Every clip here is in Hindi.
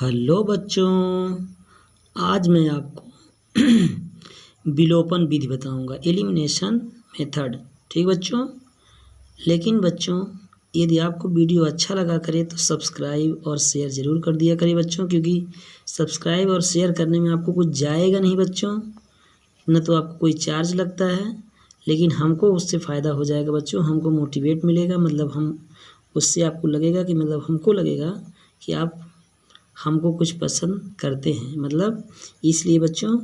हेलो बच्चों, आज मैं आपको विलोपन विधि बताऊंगा, एलिमिनेशन मेथड। ठीक बच्चों, लेकिन बच्चों यदि आपको वीडियो अच्छा लगा करे तो सब्सक्राइब और शेयर ज़रूर कर दिया करें बच्चों, क्योंकि सब्सक्राइब और शेयर करने में आपको कुछ जाएगा नहीं बच्चों, न तो आपको कोई चार्ज लगता है, लेकिन हमको उससे फ़ायदा हो जाएगा बच्चों। हमको मोटिवेट मिलेगा, मतलब हम उससे आपको लगेगा कि मतलब हमको लगेगा कि आप हमको कुछ पसंद करते हैं, मतलब इसलिए बच्चों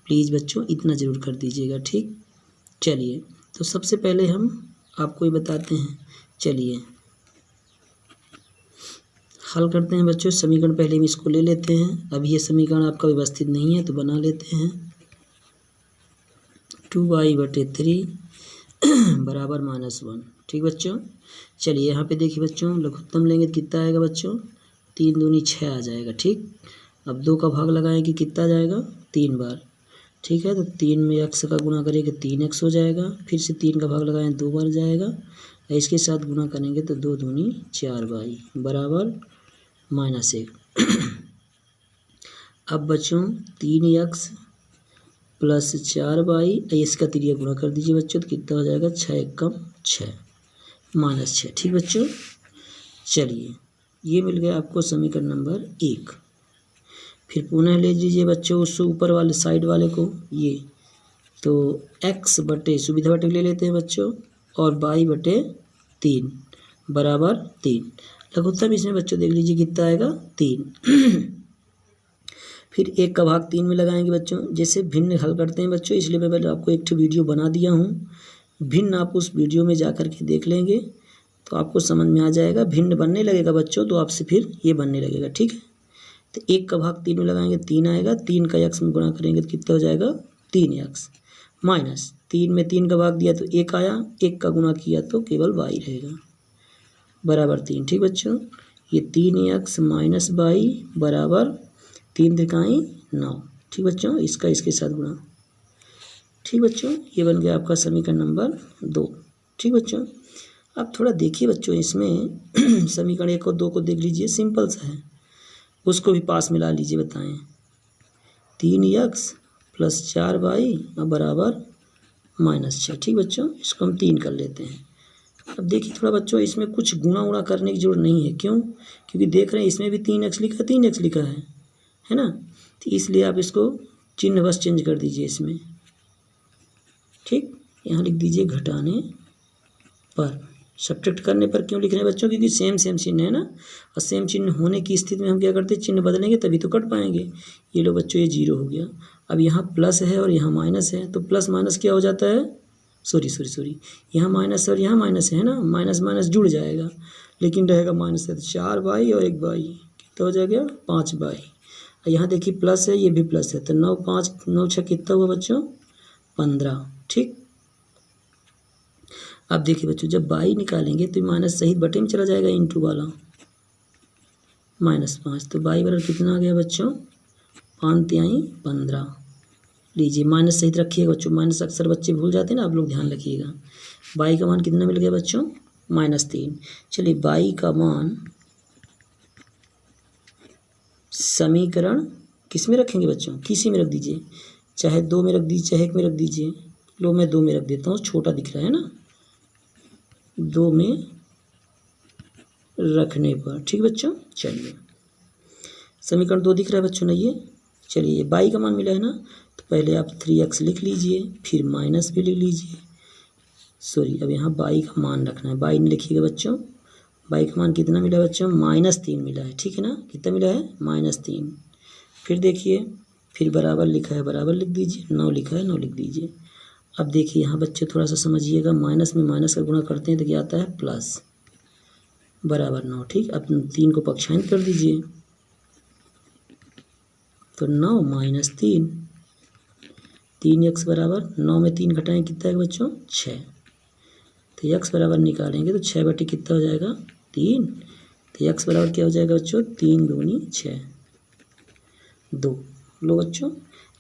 प्लीज़ बच्चों इतना ज़रूर कर दीजिएगा। ठीक, चलिए तो सबसे पहले हम आपको ये बताते हैं। चलिए हल करते हैं बच्चों। समीकरण पहले हम इसको ले लेते हैं। अब ये समीकरण आपका व्यवस्थित नहीं है तो बना लेते हैं। 2y/3 बराबर -1। ठीक बच्चों, चलिए यहाँ पे देखिए बच्चों, लघुत्तम लेंगे तो कितना आएगा बच्चों, 3 दूनी 6 आ जाएगा। ठीक, अब 2 का भाग लगाएंगे कितना आ जाएगा, 3 बार। ठीक है, तो 3 में x का गुणा करेंगे 3x हो जाएगा, फिर से 3 का भाग लगाएं 2 बार जाएगा, इसके साथ गुणा करेंगे तो 2 दूनी 4y बराबर -1। अब बच्चों 3x प्लस 4y, इसका तिरिया गुणा कर दीजिए बच्चों, तो कितना हो जाएगा, 6 एकम 6 -6। ठीक बच्चों, चलिए ये मिल गया आपको समीकरण नंबर 1। फिर पुनः ले लीजिए बच्चों उस ऊपर वाले साइड वाले को, ये तो x बटे सुविधा बटे ले लेते हैं बच्चों, और y/3 बराबर 3। लघुत्तम इसमें बच्चों देख लीजिए कितना आएगा, 3। फिर 1 का भाग 3 में लगाएंगे बच्चों। जैसे भिन्न हल करते हैं बच्चों, इसलिए मैं पहले आपको एक वीडियो बना दिया हूँ। भिन्न आप उस वीडियो में जा कर के देख लेंगे तो आपको समझ में आ जाएगा। भिन्न बनने लगेगा बच्चों तो आपसे फिर ये बनने लगेगा। ठीक है, तो 1 का भाग 3 में लगाएंगे 3 आएगा, 3 का x में गुणा करेंगे तो कितना हो जाएगा, 3x माइनस 3 में 3 का भाग दिया तो 1 आया, 1 का गुणा किया तो केवल y रहेगा बराबर 3। ठीक बच्चों, ये 3x माइनस y बराबर 3 त्रिकाई 9। ठीक बच्चों, इसका इसके साथ गुणा। ठीक बच्चों, ये बन गया आपका समीकरण नंबर 2। ठीक बच्चों, अब थोड़ा देखिए बच्चों इसमें समीकरण 1 और 2 को देख लीजिए, सिंपल सा है, उसको भी पास मिला लीजिए। बताएं 3x प्लस 4y बराबर -6। ठीक बच्चों, इसको हम 3 कर लेते हैं। अब देखिए थोड़ा बच्चों इसमें कुछ गुणा उणा करने की जरूरत नहीं है। क्यों? क्योंकि देख रहे हैं इसमें भी 3x लिखा, 3x लिखा है ना, तो इसलिए आप इसको चिन्ह बस चेंज कर दीजिए इसमें। ठीक, यहाँ लिख दीजिए घटाने पर। सब्ट्रैक्ट करने पर क्यों लिख रहे हैं बच्चों, क्योंकि सेम चिन्ह है ना, और सेम चिन्ह होने की स्थिति में हम क्या करते हैं, चिन्ह बदलेंगे तभी तो कट पाएंगे। ये लो बच्चों, ये 0 हो गया। अब यहाँ प्लस है और यहाँ माइनस है, तो प्लस माइनस क्या हो जाता है, सॉरी यहाँ माइनस और यहाँ माइनस है ना, माइनस माइनस जुड़ जाएगा, लेकिन रहेगा माइनस है, तो 4y और 1y कितना हो जाएगा, 5y। यहाँ देखिए प्लस है, ये भी प्लस है, तो 9 5 9 6 कितना हुआ बच्चों, 15। ठीक, अब देखिए बच्चों जब y निकालेंगे तो माइनस सहित बटे में चला जाएगा, इंटू वाला -5, तो y बराबर कितना आ गया बच्चों, 5 तिहाई 15। लीजिए माइनस सहित रखिएगा बच्चों, माइनस अक्सर बच्चे भूल जाते हैं ना, आप लोग ध्यान रखिएगा। y का मान कितना मिल गया बच्चों, -3। चलिए y का मान समीकरण किस में रखेंगे बच्चों, किसी में रख दीजिए, चाहे 2 में रख दीजिए, चाहे 1 में रख दीजिए। लो मैं 2 में रख देता हूँ, छोटा दिख रहा है ना, 2 में रखने पर। ठीक बच्चों, चलिए समीकरण 2 दिख रहा है बच्चों ना ये। चलिए y का मान मिला है ना, तो पहले आप 3x लिख लीजिए, फिर माइनस भी लिख लीजिए। सॉरी, अब यहाँ y का मान रखना है, y नहीं लिखिएगा बच्चों। y का मान कितना मिला बच्चों, -3 मिला है। ठीक है ना, कितना मिला है, -3। फिर देखिए, फिर बराबर लिखा है, बराबर लिख दीजिए, 9 लिखा है, 9 लिख दीजिए। अब देखिए यहाँ बच्चे थोड़ा सा समझिएगा, माइनस में माइनस का गुणा करते हैं तो क्या आता है, प्लस बराबर 9। ठीक, अब 3 को पक्षांतर कर दीजिए, तो 9 - 3, 3x बराबर 9 में 3 घटाएं कितना है बच्चों, 6। तो x बराबर निकालेंगे तो 6 बटे कितना हो जाएगा, 3। तो x बराबर क्या हो जाएगा बच्चों, 3 दूनी 6 2। लो बच्चों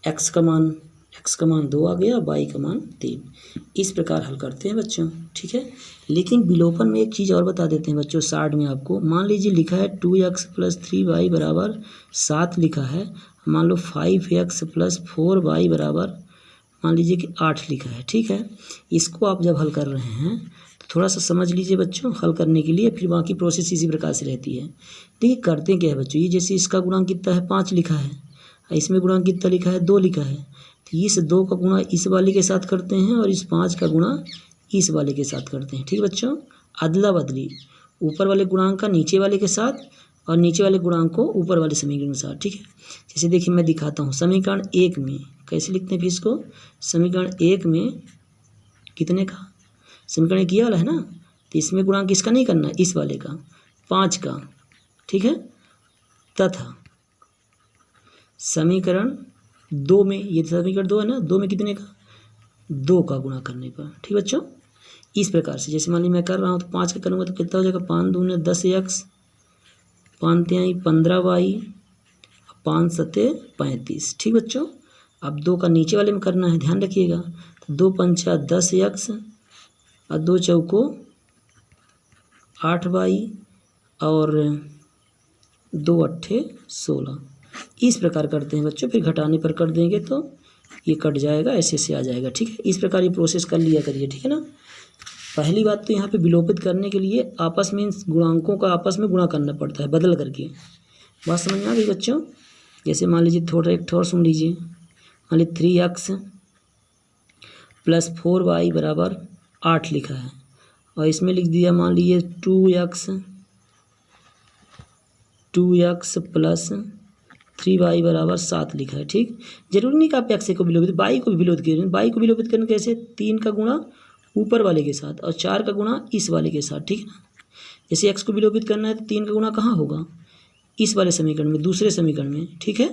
x का मान x का मान 2 आ गया, y का मान 3। इस प्रकार हल करते हैं बच्चों, ठीक है। लेकिन विलोपन में एक चीज़ और बता देते हैं बच्चों, 60 में आपको मान लीजिए लिखा है 2x + 3y बराबर 7 लिखा है, मान लो 5x + 4y बराबर मान लीजिए कि 8 लिखा है, ठीक है। इसको आप जब हल कर रहे हैं तो थोड़ा सा समझ लीजिए बच्चों, हल करने के लिए फिर बाकी प्रोसेस इसी प्रकार से रहती है। देखिए करते क्या है बच्चों, ये जैसे इसका गुणांक कितना है 5 लिखा है, इसमें गुणांक कितना लिखा है 2 लिखा है, तो इस 2 का गुणा इस वाले के साथ करते हैं और इस 5 का गुणा इस वाले के साथ करते हैं, ठीक बच्चों। अदला बदली, ऊपर वाले गुणांक का नीचे वाले के साथ और नीचे वाले गुणांक को ऊपर वाले समीकरण के साथ, ठीक है। जैसे देखिए मैं दिखाता हूँ, समीकरण 1 में कैसे लिखते हैं फिर इसको, समीकरण 1 में कितने का समीकरण 1 वाला है ना, तो इसमें गुणांक किसका नहीं करना है, इस वाले का 5 का, ठीक है। तथा समीकरण 2 में, ये समीकरण 2 है ना, 2 में कितने का 2 का गुणा करने पर, ठीक बच्चों। इस प्रकार से जैसे मान लीजिए मैं कर रहा हूँ तो 5 का करूँगा तो कितना हो जाएगा, 5 दूने 10x, 5 तिहाई 15y, 5 सत्ते 35, ठीक बच्चों। अब 2 का नीचे वाले में करना है, ध्यान रखिएगा, तो 2 पंचा 10x और 2 चौको 8y और 2 अट्ठे 16। इस प्रकार करते हैं बच्चों, फिर घटाने पर कर देंगे तो ये कट जाएगा, ऐसे से आ जाएगा, ठीक है। इस प्रकार ये प्रोसेस कर लिया करिए, ठीक है ना। पहली बात तो यहाँ पे विलोपित करने के लिए आपस में गुणांकों का आपस में गुणा करना पड़ता है बदल करके, बात समझ में आ गई बच्चों। जैसे मान लीजिए थोड़ा एक ठोर सुन लीजिए, मान लीजिए 3x + 4y बराबर 8 लिखा है और इसमें लिख दिया मान लीजिए 2x + 3y बराबर 7 लिखा है, ठीक। जरूरी नहीं कि आप x को विलोपित, y को भी विलोपित करें। y को विलोपित करने कैसे, 3 का गुणा ऊपर वाले के साथ और 4 का गुणा इस वाले के साथ, ठीक है ना। जैसे x को विलोपित करना है तो 3 का गुणा कहाँ होगा, इस वाले समीकरण में, दूसरे समीकरण में, ठीक है।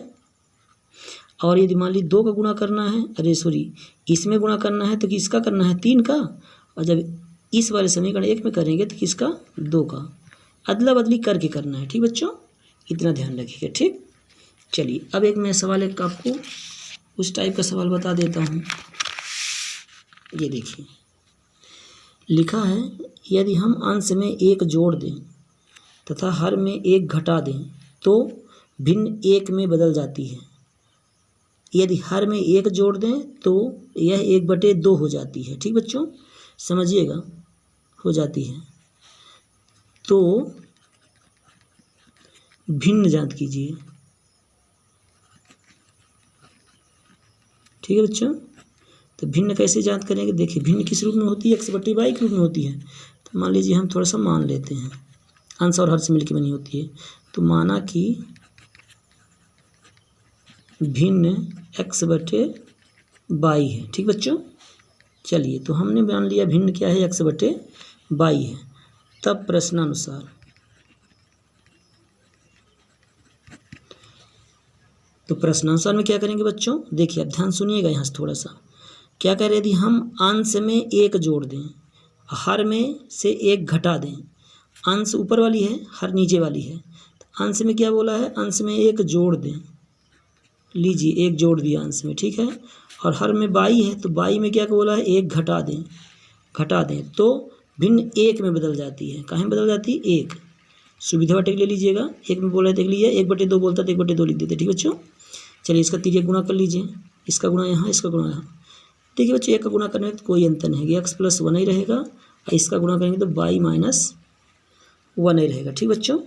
और यदि मान लीजिए 2 का गुणा करना है, अरे सॉरी इसमें गुणा करना है तो किसका करना है 3 का, और जब इस वाले समीकरण 1 में करेंगे तो किसका 2 का, अदला बदली करके करना है, ठीक बच्चों। इतना ध्यान रखिएगा, ठीक। चलिए अब एक मैं सवाल एक आपको उस टाइप का सवाल बता देता हूँ। ये देखिए लिखा है, यदि हम अंश में 1 जोड़ दें तथा हर में 1 घटा दें तो भिन्न 1 में बदल जाती है। यदि हर में 1 जोड़ दें तो यह 1/2 हो जाती है, ठीक बच्चों, समझिएगा, हो जाती है। तो भिन्न जांच कीजिए, ठीक है बच्चों। तो भिन्न कैसे जांच करेंगे, देखिए भिन्न किस रूप में होती है, x/y के रूप में होती है। तो मान लीजिए हम थोड़ा सा मान लेते हैं, अंश और हर से मिलकर बनी होती है, तो माना कि भिन्न x/y है, ठीक बच्चों। चलिए तो हमने मान लिया भिन्न क्या है, x/y है। तब प्रश्नानुसार, तो प्रश्नानुसार में क्या करेंगे बच्चों, देखिए अब ध्यान सुनिएगा यहाँ से थोड़ा सा। क्या कह रहे, यदि हम अंश में 1 जोड़ दें, हर में से 1 घटा दें, अंश ऊपर वाली है, हर नीचे वाली है, तो अंश में क्या बोला है, अंश में 1 जोड़ दें, लीजिए 1 जोड़ दिया अंश में, ठीक है। और हर में 22 है तो 22 में क्या बोला है, 1 घटा दें तो भिन्न 1 में बदल जाती है। कहाँ में बदल जाती है, 1, सुविधा टेक ले लीजिएगा, 1 में बोला है देख लीजिए, 1/2 बोलता तो 1/2 लिख देते, ठीक बच्चों। चलिए इसका तिर्यक गुणा कर लीजिए, इसका गुणा यहाँ, इसका गुणा यहाँ। देखिए बच्चों 1 का गुणा करने में तो कोई अंतर नहीं है, x + 1 ही रहेगा, और इसका गुणा करेंगे तो y - 1 ही रहेगा, ठीक बच्चों।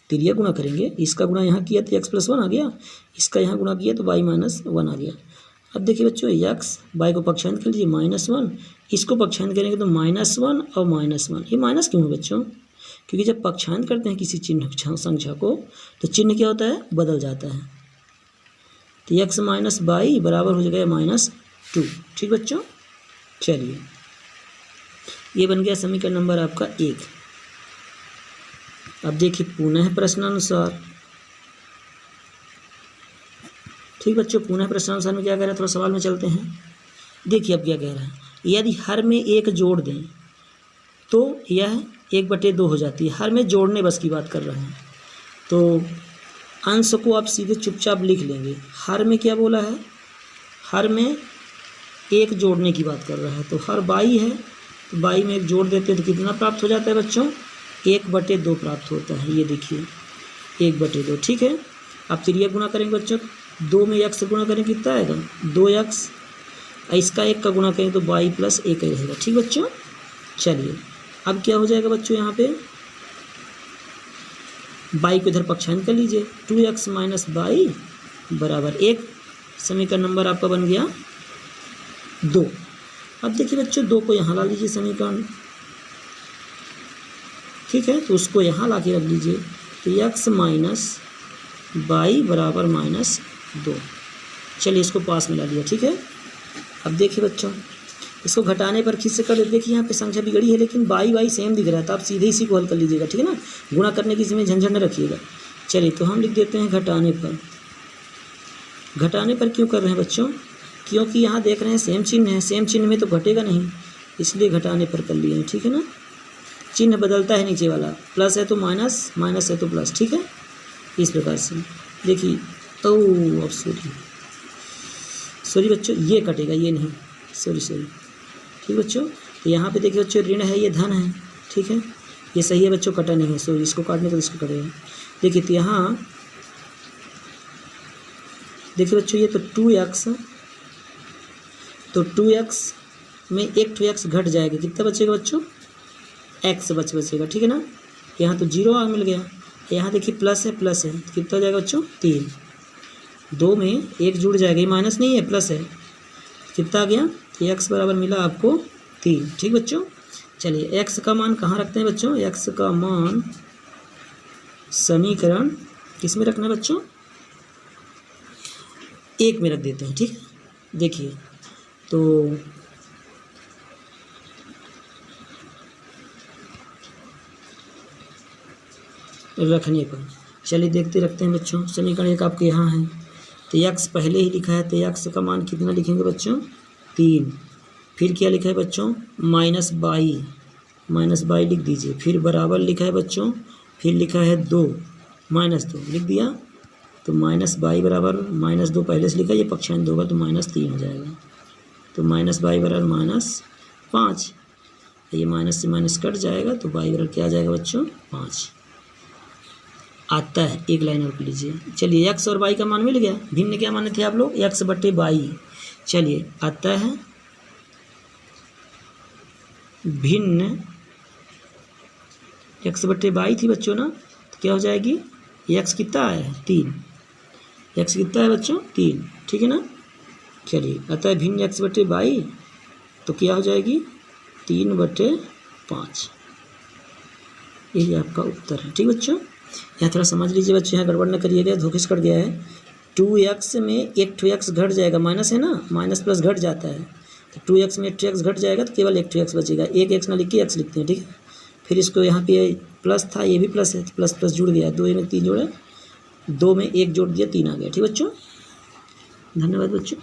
तिर्यक गुणा करेंगे, इसका गुणा यहाँ किया तो x + 1 आ गया, इसका यहाँ गुणा किया तो y - 1 आ गया। अब देखिए बच्चों x, y को पक्षांतर कर लीजिए -1, इसको पक्षांतर करेंगे तो -1 और -1, ये माइनस क्यों है बच्चों, क्योंकि जब पक्षांतर करते हैं किसी चिन्ह संख्या को तो चिन्ह क्या होता है, बदल जाता है। तो x - y बराबर हो जाएगा -2, ठीक बच्चों। चलिए ये बन गया समीकरण नंबर आपका 1। अब देखिए पुनः प्रश्नानुसार, ठीक बच्चों, पुनः प्रश्नानुसार में क्या कह रहा है, थोड़ा सवाल में चलते हैं। देखिए अब क्या कह रहा है, यदि हर में 1 जोड़ दें तो यह 1/2 हो जाती है। हर में जोड़ने बस की बात कर रहे हैं, तो अंश को आप सीधे चुपचाप लिख लेंगे। हर में क्या बोला है, हर में एक जोड़ने की बात कर रहा है, तो हर बाई है तो बाई में एक जोड़ देते हैं तो कितना प्राप्त हो जाता है बच्चों, 1/2 प्राप्त होता है। ये देखिए 1/2, ठीक है। अब तिरिया गुणा करेंगे बच्चों, 2 में x गुणा करें कितना आएगा 2x, इसका 1 का गुणा करें तो बाई प्लस 1 रहेगा, ठीक बच्चों। चलिए अब क्या हो जाएगा बच्चों, यहाँ पे बाई को इधर पक्षांतर कर लीजिए, 2x माइनस बाई बराबर 1। समीकरण नंबर आपका बन गया 2। अब देखिए बच्चों 2 को यहाँ ला लीजिए समीकरण, ठीक है, तो उसको यहाँ ला के रख लीजिए, तो x माइनस बाई बराबर -2। चलिए इसको पास में ला लिया, ठीक है। अब देखिए बच्चों इसको घटाने पर खींच से कर देते, देखिए यहाँ पे संख्या बिगड़ी है लेकिन बाई सेम दिख रहा है, तो आप सीधे इसी को हल कर लीजिएगा, ठीक है ना, गुणा करने की इसमें झंझट न रखिएगा। चलिए तो हम लिख देते हैं घटाने पर। घटाने पर क्यों कर रहे हैं बच्चों, क्योंकि यहाँ देख रहे हैं सेम चिन्ह है, सेम चिन्ह में तो घटेगा नहीं, इसलिए घटाने पर कर लिए हैं, ठीक है ना। चिन्ह बदलता है नीचे वाला, प्लस है तो माइनस, माइनस है तो प्लस, ठीक है। इस प्रकार से देखिए, अब सॉरी बच्चों ये कटेगा, ये नहीं, सॉरी, ठीक बच्चों। तो यहाँ पे देखिए बच्चों ऋण है, ये धन है, ठीक है, ये सही है बच्चों, कटा नहीं है, सॉरी, इसको काटने को इसको कटेगा। देखिए तो यहाँ देखिए बच्चों ये तो 2x, तो 2x में एक 2x घट जाएगा, कितना बचेगा बच्चों, x बचेगा, ठीक है ना। यहाँ तो 0 मिल गया, यहाँ देखिए प्लस है, तो कितना हो जाएगा बच्चों 3। 2 में 1 जुड़ जाएगा, ये माइनस नहीं है प्लस है, कितना आ गया, x बराबर मिला आपको 3, ठीक बच्चों। चलिए x का मान कहाँ रखते हैं बच्चों, x का मान समीकरण किस में रखना है बच्चों, 1 में रख देते हैं, ठीक है। देखिए तो रखने पर चलिए देखते रखते हैं बच्चों, समीकरण 1 आपके यहाँ है, तो x पहले ही लिखा है, तो x का मान कितना लिखेंगे बच्चों 3। फिर क्या लिखा है बच्चों माइनस बाई लिख दीजिए, फिर बराबर लिखा है बच्चों, फिर लिखा है 2 -2 लिख दिया, तो माइनस बाई बराबर -2 पहले से लिखा, ये पक्षांतर होगा तो -3 हो जाएगा, तो माइनस बाई बराबर -5, ये माइनस से माइनस कट जाएगा, तो बाई बराबर क्या आ जाएगा बच्चों 5 आता है। एक लाइन और लीजिए, चलिए x और y का मान मिल गया, भिन्न क्या माने थे आप लोग, x/बाई। चलिए आता है भिन्न x/बाई थी बच्चों ना, तो क्या हो जाएगी, x कितना है 3, x कितना है बच्चों 3, ठीक है ना। चलिए आता है भिन्न x/बाई, तो क्या हो जाएगी 3/5, यही आपका उत्तर है, ठीक बच्चों। यहाँ थोड़ा समझ लीजिए बच्चों, यहाँ गड़बड़ न करिएगा, धोखे से कट गया है। 2x में एक 2x घट जाएगा, माइनस है ना, माइनस प्लस घट जाता है, तो 2x में 2x घट जाएगा तो केवल एक 2x बचेगा, एक x ना लिख के x लिखते हैं, ठीक है। फिर इसको यहाँ पे प्लस था, ये भी प्लस है, तो प्लस प्लस जुड़ गया, 2 में 3 जोड़ा, 2 में 1 जोड़ दिया 3 आ गया, ठीक बच्चों। धन्यवाद बच्चों।